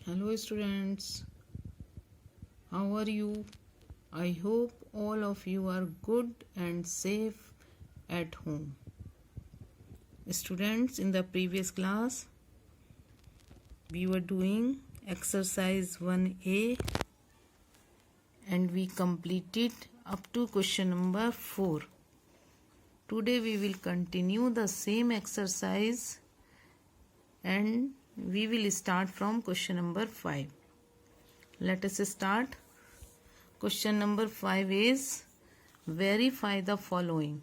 Hello students, how are you? I hope all of you are good and safe at home. Students, in the previous class we were doing exercise 1A and we completed up to question number 4. Today we will continue the same exercise and we will start from question number 5. Let us start. Question number 5 is verify the following.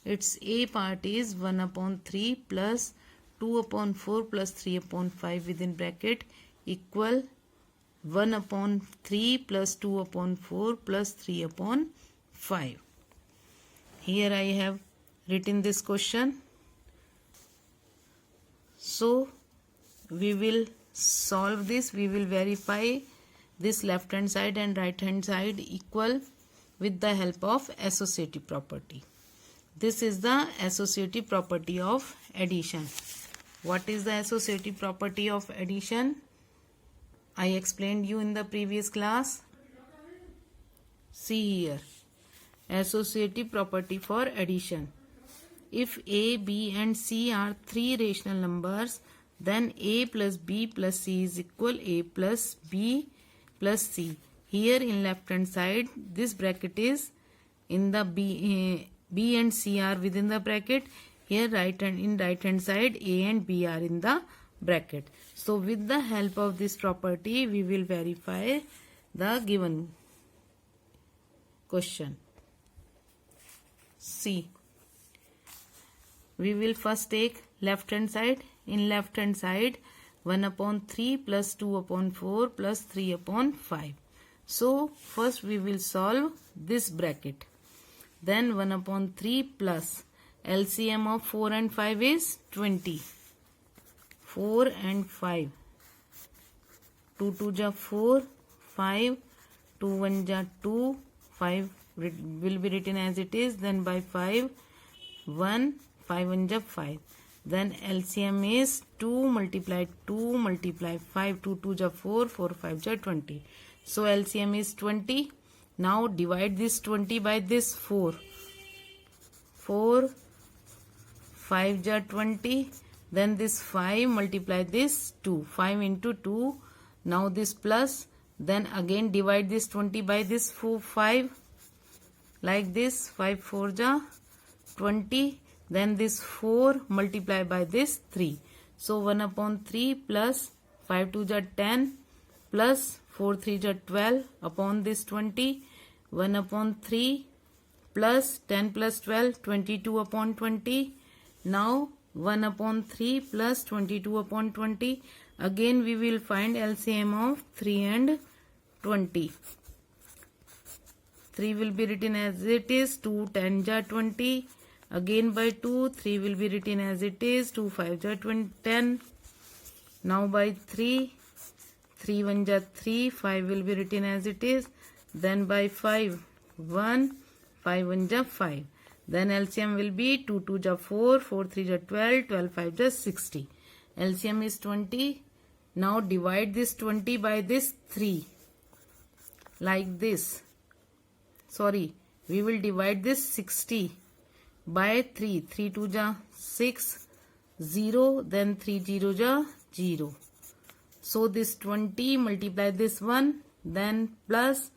Its A part is 1 upon 3 plus 2 upon 4 plus 3 upon 5 within bracket equal 1 upon 3 plus 2 upon 4 plus 3 upon 5. Here I have written this question. So we will solve this. We will verify this left hand side and right hand side equal with the help of associative property. This is the associative property of addition. What is the associative property of addition? I explained you in the previous class. See here. Associative property for addition. If A, B and C are three rational numbers, then A plus B plus C is equal A plus B plus C. Here in left hand side, this bracket is in the B and C are within the bracket. Here in right hand side, A and B are in the bracket. So with the help of this property, we will verify the given question. See. We will first take left hand side. In left hand side 1 upon 3 plus 2 upon 4 plus 3 upon 5. So first we will solve this bracket. Then 1 upon 3 plus LCM of 4 and 5 is 20. 4 and 5. 2 2 ja 4, 5, 2 1 ja 2, 5 will be written as it is. Then by 5, 1, 5 1 ja 5. Then LCM is 2 multiply 2 multiply 5. 2 2 ja 4, 4 5 ja 20. So LCM is 20. Now divide this 20 by this 4. 4 5 ja 20. Then this 5 multiply this 2. 5 into 2. Now this plus. Then again divide this 20 by this 5. Like this. 5 4 ja 20. Then this 4 multiply by this 3. So 1 upon 3 plus 5 2 ja 10 plus 4 3 ja 12 upon this 20. 1 upon 3 plus 10 plus 12 22 upon 20. Now 1 upon 3 plus 22 upon 20. Again we will find LCM of 3 and 20. 3 will be written as it is. 2 10 ja 20. Again by 2, 3 will be written as it is. 2 5 ja 10. Now by 3, 3 1 ja 3, 5 will be written as it is. Then by 5, 1, 5 1 ja 5. Then LCM will be 2 2 ja 4, 4 3 ja 12, 12 5 ja 60. LCM is 20. Now divide this 20 by this 3. Like this. Sorry, we will divide this 60. By 3, 3 2 ja 6, 0, then 3 0 ja 0. So this 20 multiply this 1, then plus,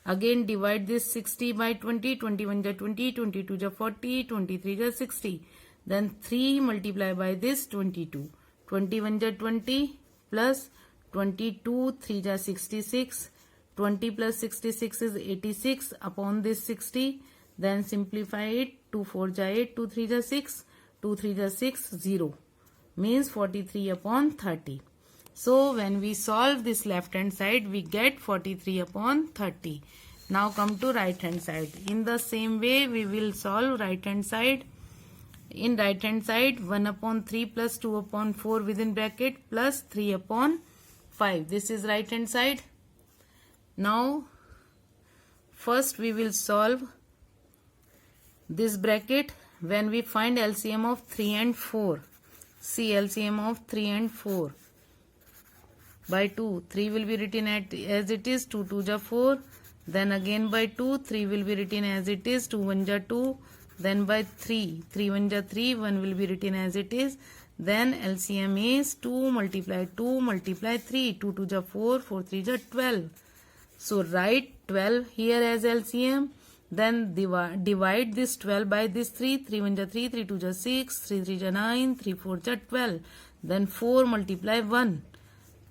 again divide this 60 by 20, 21 ja 20, 22 ja 40, 23 ja 60. Then 3 multiply by this 22, 21 ja 20 plus 22, 3 ja 66, 20 plus 66 is 86 upon this 60. Then simplify it. 2 4 ja 8, 2 3 ja 6, 2 3 ja 6, 0. Means 43 upon 30. So when we solve this left hand side, we get 43 upon 30. Now come to right hand side. In the same way, we will solve right hand side. In right hand side, 1 upon 3 plus 2 upon 4 within bracket plus 3 upon 5. This is right hand side. Now first we will solve this bracket when we find LCM of 3 and 4. See LCM of 3 and 4. by 2, 3 will be written as it is, 2 2 ja 4, then again by 2, 3 will be written as it is, 2 1 ja 2, then by 3, 3 1 ja 3, 1 will be written as it is, then LCM is 2 multiply 3, 2 2 ja 4, 4 3 ja 12. So write 12 here as LCM, then divide this 12 by this 3, 3 1 ja 3, 3 2 ja 6, 3 3 ja 9, 3 4 ja 12, then 4 multiply 1,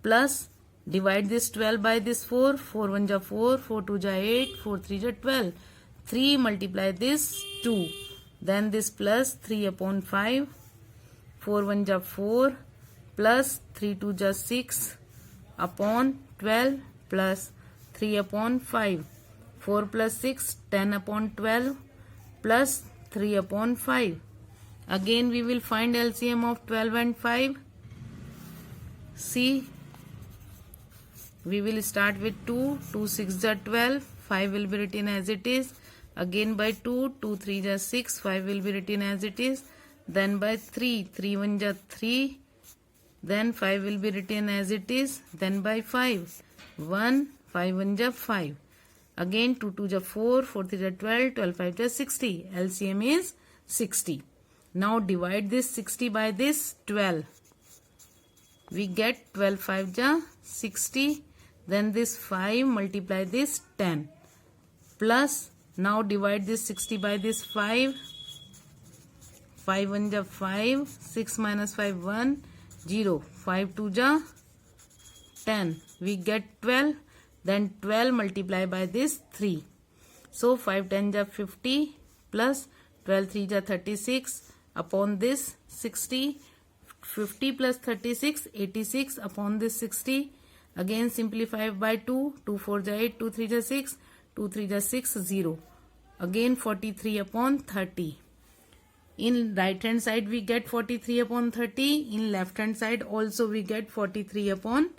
plus divide this 12 by this 4, 4 1 ja 4, 4 2 ja 8, 4 3 ja 12, 3 multiply this 2, then this plus 3 upon 5, 4 1 ja 4, plus 3 2 ja 6 upon 12, plus 3 upon 5, 4 plus 6, 10 upon 12, plus 3 upon 5. Again we will find LCM of 12 and 5. See, we will start with 2, 2 6 ja 12, 5 will be written as it is, again by 2, 2 3 ja 6, 5 will be written as it is, then by 3, 3 1 ja 3, then 5 will be written as it is, then by 5, 1, 5 1 ja 5, again 2 2 ja 4, 4 3 ja 12, 12 5 ja 60, LCM is 60. Now divide this 60 by this 12. We get 12 5 ja 60, then this 5 multiply this 10, plus now divide this 60 by this 5, 5 1 ja 5, 6 minus 5 1, 0, 5 2 ja 10, we get 12, then 12 multiply by this 3, so 5 10 ja 50, plus 12 3 ja 36 upon this 60, 50 plus 36, 86 upon this 60, again simplify by 2, 2 4 ja 8, 2 3 ja 6, 2 3 ja 6, 0, again 43 upon 30. In right hand side we get 43 upon 30, in left hand side also we get 43 upon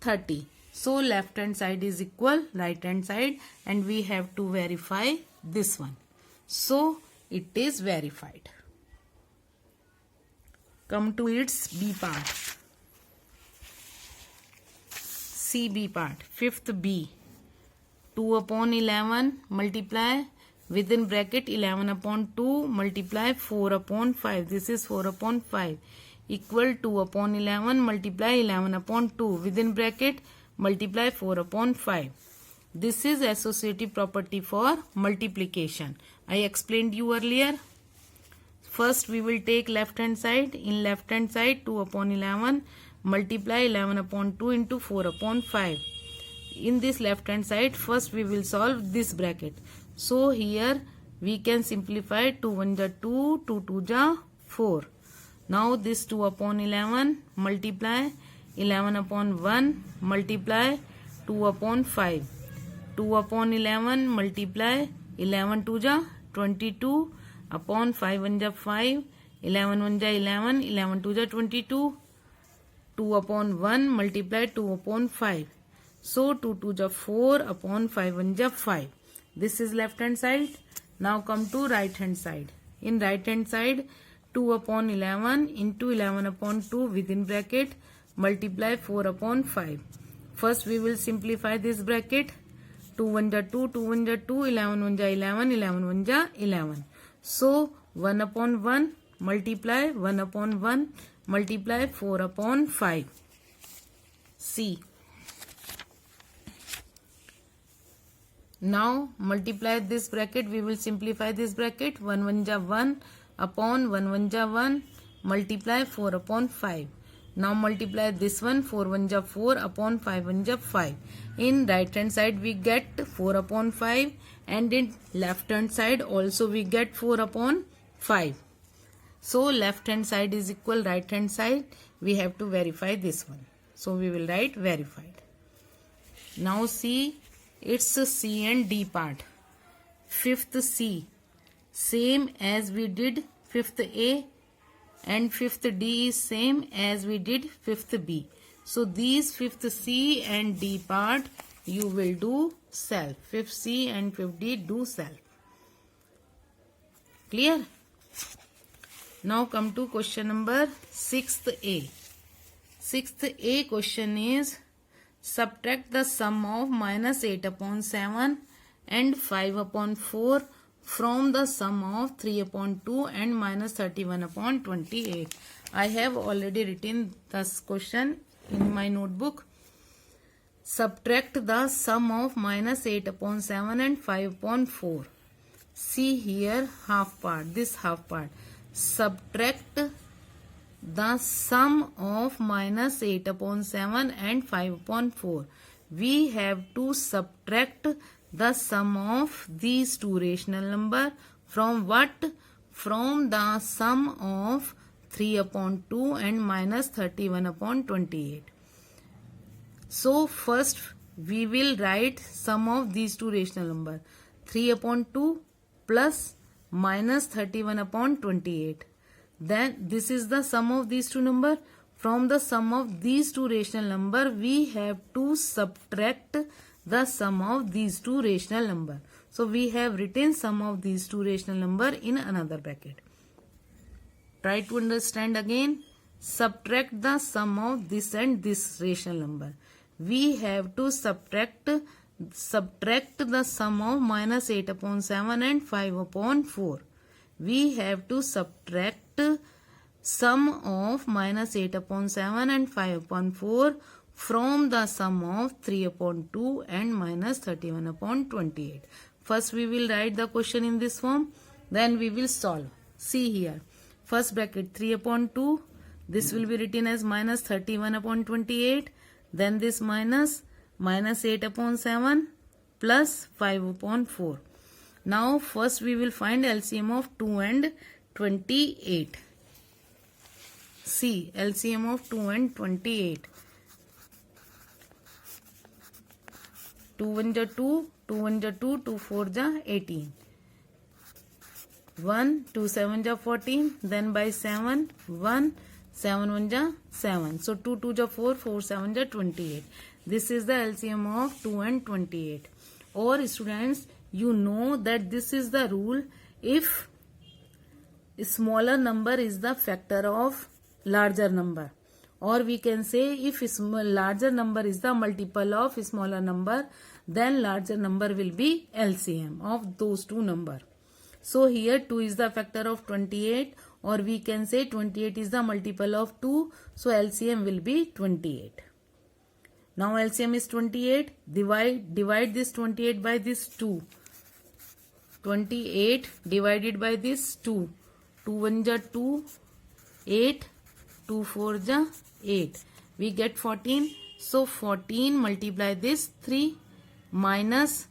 30. So left hand side is equal right hand side, and we have to verify this one. So it is verified. Come to its B part. CB part, fifth B. 2 upon 11 multiply within bracket 11 upon 2 multiply 4 upon 5. This is 4 upon 5 equal 2 upon 11 multiply 11 upon 2 within bracket multiply 4 upon 5. This is associative property for multiplication. I explained you earlier. First we will take left hand side. In left hand side 2 upon 11 multiply 11 upon 2 into 4 upon 5. In this left hand side first we will solve this bracket. So here we can simplify 2 1 ja 2, 2 2 ja 4. Now this 2 upon 11 multiply 11 upon 1 multiply 2 upon 5. 2 upon 11 multiply 11 2 ja 22 upon 5 1 ja 5, 11 1 ja 11, 11 2 ja 22, 2 upon 1 multiply 2 upon 5. So 2 2 ja 4 upon 5 1 ja 5. This is left hand side. Now come to right hand side. In right hand side 2 upon 11 into 11 upon 2 within bracket multiply 4 upon 5. First we will simplify this bracket. 2 1 ja 2, 2 1 ja 2, 11 1 ja 11, 11 1 ja 11. So 1 upon 1 multiply 1 upon 1 multiply 4 upon 5. C. Now multiply this bracket. We will simplify this bracket. 1 1 ja 1 upon 1 1 ja 1 multiply 4 upon 5. Now multiply this one. 4 1 ja 4 upon 5 1 ja 5. In right hand side we get 4 upon 5, and in left hand side also we get 4 upon 5. So left hand side is equal right hand side. We have to verify this one. So we will write verified. Now see, it's C and D part. Fifth C, same as we did fifth A, and fifth D is same as we did fifth B. So these fifth C and D part you will do self. Fifth C and fifth D do self. Clear? Now come to question number 6th A. Sixth A question is subtract the sum of minus 8 upon 7 and 5 upon 4 from the sum of 3 upon 2 and minus 31 upon 28. I have already written this question in my notebook. Subtract the sum of minus 8 upon 7 and 5 upon 4. See here half part, this half part. Subtract the sum of minus 8 upon 7 and 5 upon 4. We have to subtract the sum of these two rational number from what? From the sum of 3 upon 2 and minus 31 upon 28. So first we will write sum of these two rational number. 3 upon 2 plus minus 31 upon 28. Then this is the sum of these two number. From the sum of these two rational number, we have to subtract the sum of these two rational number. So we have written sum of these two rational number in another bracket. Try to understand again. Subtract the sum of this and this rational number. We have to subtract the sum of minus 8 upon 7 and 5 upon 4. We have to subtract sum of minus 8 upon 7 and 5 upon 4 from the sum of 3 upon 2 and minus 31 upon 28. First we will write the question in this form, then we will solve. See here, first bracket 3 upon 2, this will be written as minus 31 upon 28, then this minus 8 upon 7 plus 5 upon 4. Now first we will find LCM of 2 and 28. See, LCM of 2 and 28. 2 1 ja 2, 2 1 ja 2, 2 4 ja 18. 1, 2 7 ja 14, then by 7, 1, 7 1 ja 7. So 2 2 ja 4, 4 7 ja 28. This is the LCM of 2 and 28. Or students, you know that this is the rule. If smaller number is the factor of larger number, or we can say if larger number is the multiple of smaller number, then larger number will be LCM of those two number. So here 2 is the factor of 28, or we can say 28 is the multiple of 2, so LCM will be 28. Now LCM is 28. Divide this 28 by this 2. 28 divided by this 2. 2 1 ja 2, 8, 2 4 ja 8. We get 14. So 14 multiply this 3 minus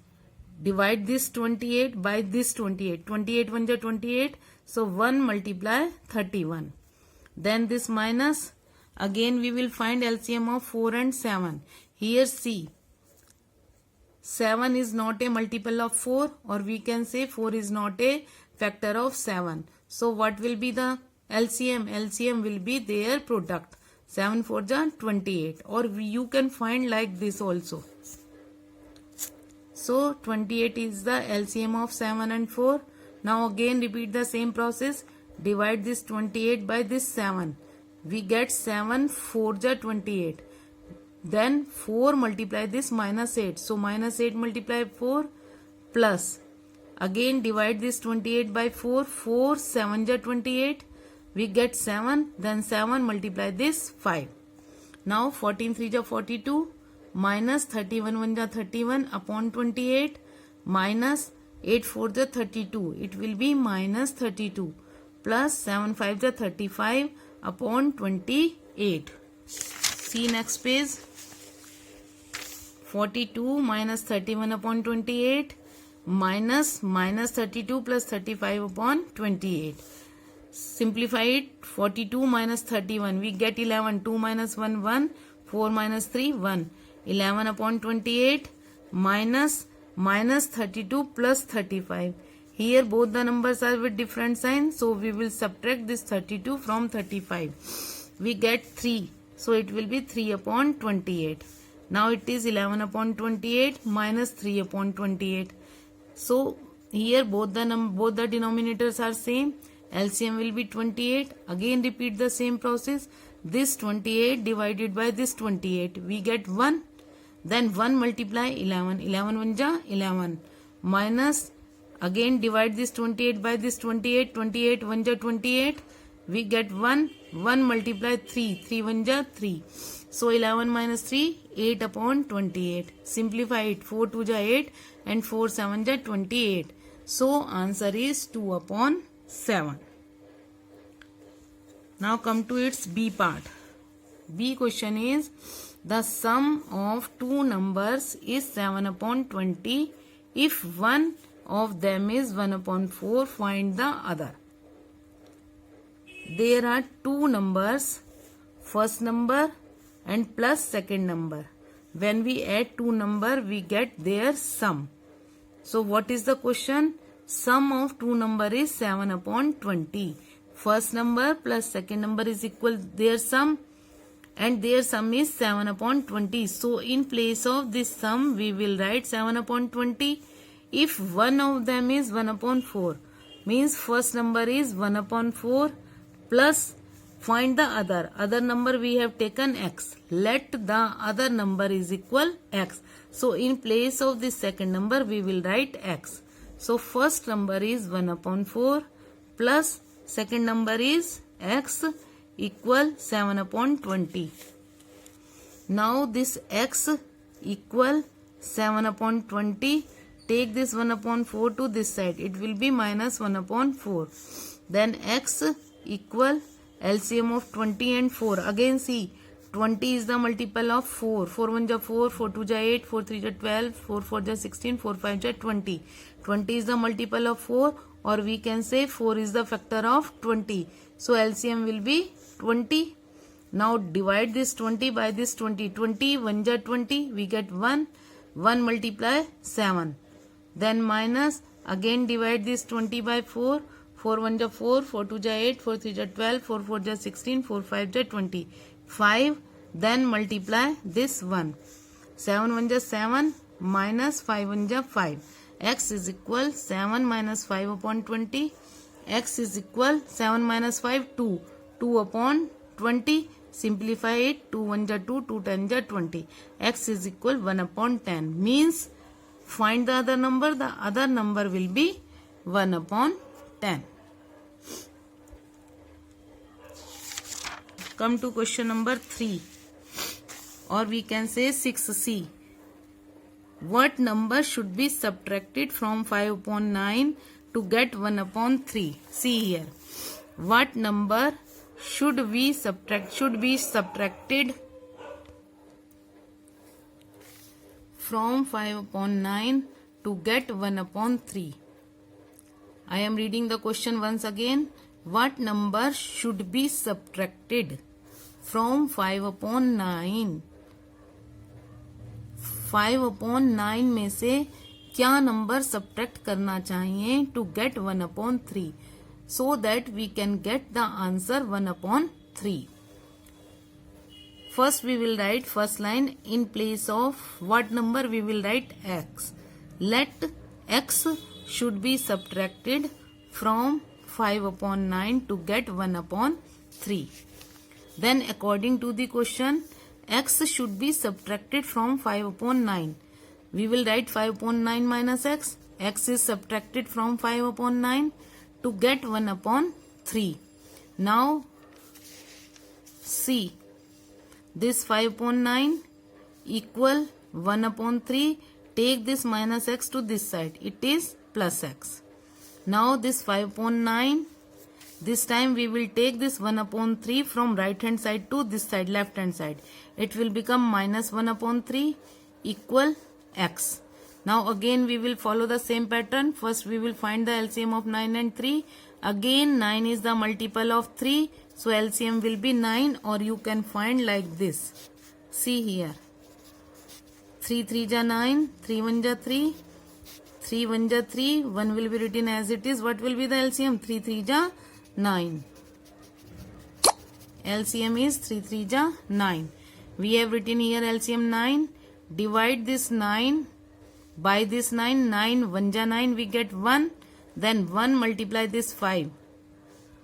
divide this 28 by this 28. 28 1 ja 28. So 1 multiply 31. Then this minus. Again we will find LCM of 4 and 7. Here see, 7 is not a multiple of 4, or we can say 4 is not a factor of 7. So what will be the LCM? LCM will be their product. 7 4 ja 28, or you can find like this also. So 28 is the LCM of 7 and 4. Now again repeat the same process. Divide this 28 by this 7. We get 7 4 ja 28. Then 4 multiply this minus 8. So minus 8 multiply 4 plus. Again divide this 28 by 4. 4 7 ja 28. We get 7. Then 7 multiply this 5. Now 14 3 ja 42. Minus 31 1 ja 31 upon 28. Minus 8 4 ja 32. It will be minus 32. Plus 7 5 ja 35 upon 28. See next page. 42 minus 31 upon 28 minus 32 plus 35 upon 28. Simplify it. 42 minus 31. We get 11. 2 minus 1 1. 4 minus 3 1. 11 upon 28 minus 32 plus 35. Here both the numbers are with different signs. So we will subtract this 32 from 35. We get 3. So it will be 3 upon 28. Now it is 11 upon 28 minus 3 upon 28. So here both the denominators are same. LCM will be 28. Again repeat the same process. this 28 divided by this 28, we get 1. Then 1 multiply 11, 11 1 ja 11, minus again divide this 28 by this 28, 28 1 ja 28, we get 1, 1 multiply 3, 3 1 ja 3. So 11 minus 3, 8 upon 28. Simplify it, 4 2 ja 8 and 4 7 ja 28. So answer is 2 upon 7. Now come to its B part. B question is, the sum of two numbers is 7 upon 20. If one of them is 1 upon 4, find the other. There are two numbers, first number and plus second number. When we add two number, we get their sum. So what is the question? Sum of two number is 7 upon 20. First number plus second number is equal their sum, and their sum is 7 upon 20. So in place of this sum, we will write 7 upon 20. If one of them is 1 upon 4, means first number is 1 upon 4 plus find the other number we have taken x. Let the other number is equal x. So in place of this second number, we will write x. So first number is 1 upon 4 plus second number is x equal 7 upon 20. Now this x equal 7 upon 20. Take this 1 upon 4 to this side. It will be minus 1 upon 4. Then x equal LCM of 20 and 4. Again see, 20 is the multiple of 4. 4 1 ja 4, 4 2 ja 8, 4 3 ja 12, 4 4 ja 16, 4 5 ja 20. 20 is the multiple of 4, or we can say 4 is the factor of 20. So LCM will be 20. Now divide this 20 by this 20. 20 1 ja 20, we get 1. 1 multiply 7. Then minus, again divide this 20 by 4. 4 1 ja 4, 4 2 ja 8, 4 3 ja 12, 4 4 ja 16, 4 5 ja 20. 5. Then multiply this 1. 7 1 ja 7 minus 5 1 ja 5. X is equal 7 minus 5 upon 20. X is equal 7 minus 5, 2. 2 upon 20. Simplify it. 2 1 ja 2, 2 10 ja 20. X is equal 1 upon 10. Means find the other number. The other number will be 1 upon 10. Come to question number 3, or we can say 6C. What number should be subtracted from 5 upon 9 to get 1 upon 3? See here. What number should be subtracted from 5 upon 9 to get 1 upon 3? I am reading the question once again. What number should be subtracted from 5 upon 9? 5 upon 9 में से क्या number subtract करना चाहिए to get 1 upon 3, so that we can get the answer 1 upon 3. First we will write first line. In place of what number we will write x. Let x should be subtracted from 5 upon 9 to get 1 upon 3. Then according to the question, x should be subtracted from 5 upon 9. We will write 5 upon 9 minus x. X is subtracted from 5 upon 9 to get 1 upon 3. Now see, this 5 upon 9 equal 1 upon 3. Take this minus x to this side. It is plus x. Now this 5 upon 9. This time we will take this 1 upon 3 from right hand side to this side, left hand side. It will become minus 1 upon 3 equal x. Now again we will follow the same pattern. First we will find the LCM of 9 and 3. Again 9 is the multiple of 3. So LCM will be 9, or you can find like this. See here. 3 3 ja 9, 3 1 ja 3, 3 1 ja 3, 1 will be written as it is. What will be the LCM? 3 3 ja 9. LCM is 3 3 ja 9. We have written here LCM 9. Divide this 9 by this 9. 9 1 ja 9, we get 1. Then 1 multiply this 5.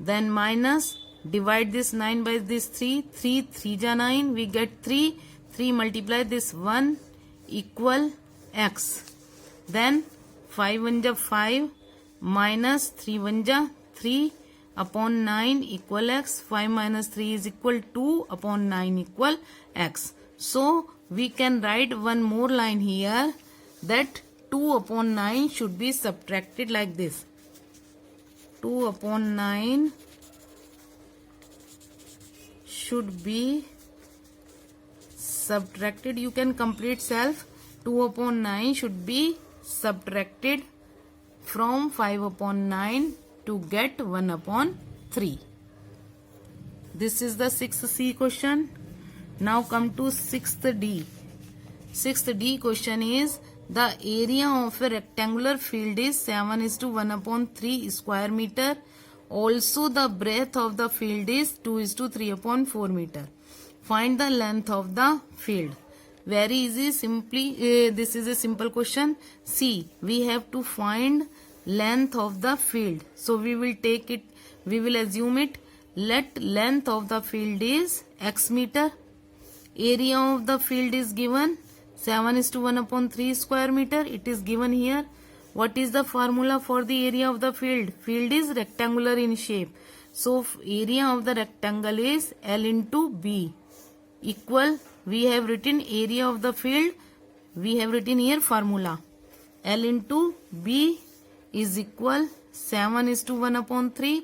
Then minus Divide this 9 by this 3. 3 3 ja 9. We get 3. 3 multiply this 1 equal x. Then 5 1 ja 5 minus 3 1 ja 3 upon 9 equal x. 5 minus 3 is equal 2 upon 9 equal x. So we can write one more line here that 2 upon 9 should be subtracted like this. 2 upon 9 should be subtracted. You can complete self. 2 upon 9 should be subtracted from 5 upon 9 to get 1 upon 3. This is the 6th C question. Now come to 6th D. 6th D question is the area of a rectangular field is 7:1 upon 3 square meter. Also the breadth of the field is 2:3 upon 4 meter. Find the length of the field. Very easy. Simply this is a simple question. See, we have to find length of the field. So we will take it, we will assume it. Let length of the field is x meter. Area of the field is given 7:1 upon 3 square meter. It is given here. What is the formula for the area of the field? Field is rectangular in shape. So area of the rectangle is L into B equal, we have written area of the field. We have written here formula. L into B is equal 7:1 upon 3.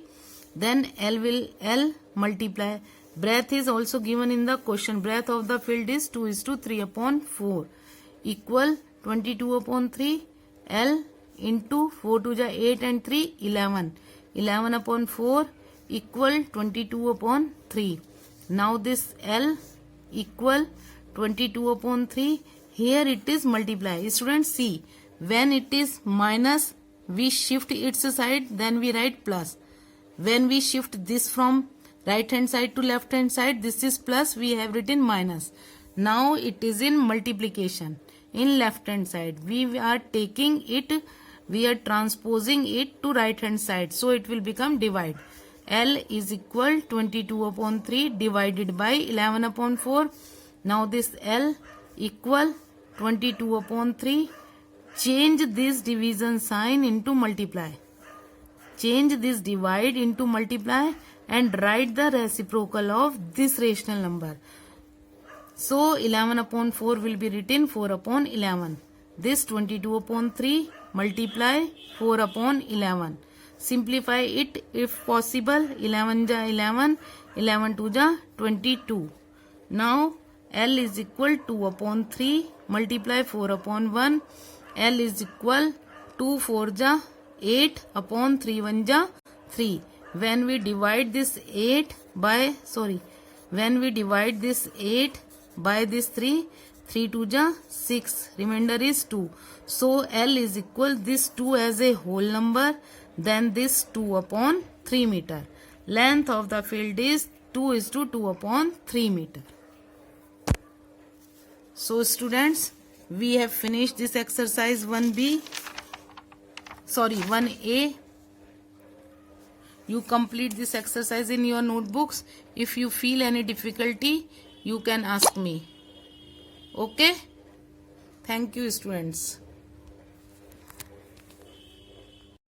Then L multiply. Breadth is also given in the question. Breadth of the field is 2:3 upon 4 equal 22 upon 3. L into 4 to 8 and 3 11. 11 upon 4 equal 22 upon 3. Now this L equal 22 upon 3. Here it is multiply. Students, see, when it is minus, we shift its side, then we write plus. When we shift this from right hand side to left hand side, this is plus, we have written minus. Now it is in multiplication. In left hand side, we are taking it, we are transposing it to right hand side. So it will become divide. L is equal 22 upon 3 divided by 11 upon 4. Now this L equal 22 upon 3. Change this division sign into multiply. Change this divide into multiply and write the reciprocal of this rational number. So 11 upon 4 will be written 4 upon 11. This 22 upon 3 multiply 4 upon 11. Simplify it if possible. 11 ja 11, 11 2 ja 22. Now L is equal 2 upon 3 multiply 4 upon 1. L is equal 2 4 ja 8 upon 3 1 ja 3. When we divide this 8 by, when we divide this 8 by this 3, 3 2 ja 6, remainder is 2. So L is equal this 2 as a whole number, then this 2 upon 3 meter. Length of the field is 2:2 upon 3 meter. So students, we have finished this exercise 1A. You complete this exercise in your notebooks. If you feel any difficulty, you can ask me. Okay? Thank you, students.